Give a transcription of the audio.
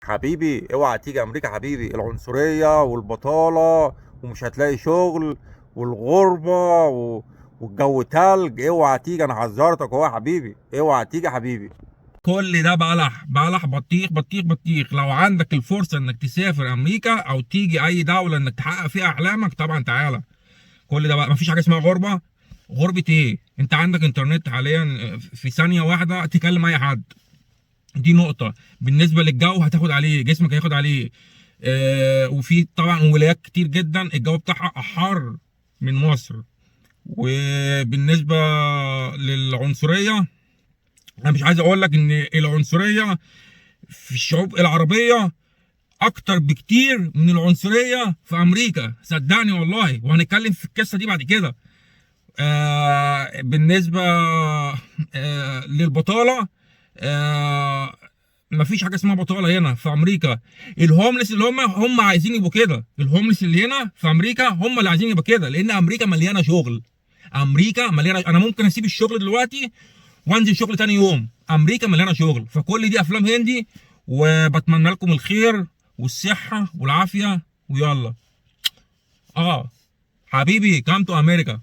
حبيبي اوعى تيجي امريكا حبيبي، العنصريه والبطاله ومش هتلاقي شغل والغربه والجو تلج. اوعى تيجي، انا حذرتك اهو يا حبيبي، اوعى تيجي حبيبي. كل ده بلح بلح، بطيخ بطيخ بطيخ. لو عندك الفرصه انك تسافر امريكا او تيجي اي دوله انك تحقق فيها احلامك، طبعا تعالى. كل ده بقى مفيش حاجه اسمها غربه. غربه ايه؟ انت عندك انترنت حاليا، في ثانيه واحده تكلم اي حد. دي نقطه. بالنسبه للجو، هتاخد عليه، جسمك هياخد عليه. وفي طبعا ولايات كتير جدا الجو بتاعها احر من مصر. وبالنسبه للعنصريه، انا مش عايز اقول لك ان العنصريه في الشعوب العربيه اكتر بكتير من العنصريه في امريكا، صدقني والله، وهنتكلم في القصه دي بعد كده. بالنسبه للبطاله، آه مفيش حاجه اسمها بطاله هنا في امريكا. الهوملس اللي هم عايزين يبقوا كده، الهوملس اللي هنا في امريكا هم اللي عايزين يبقوا كده، لان امريكا مليانه شغل. امريكا مليانه، انا ممكن اسيب الشغل دلوقتي وانزل شغل تاني يوم. امريكا مليانه شغل. فكل دي افلام هندي، وبتمنى لكم الخير والصحه والعافيه. ويلا. اه حبيبي، كام تو امريكا.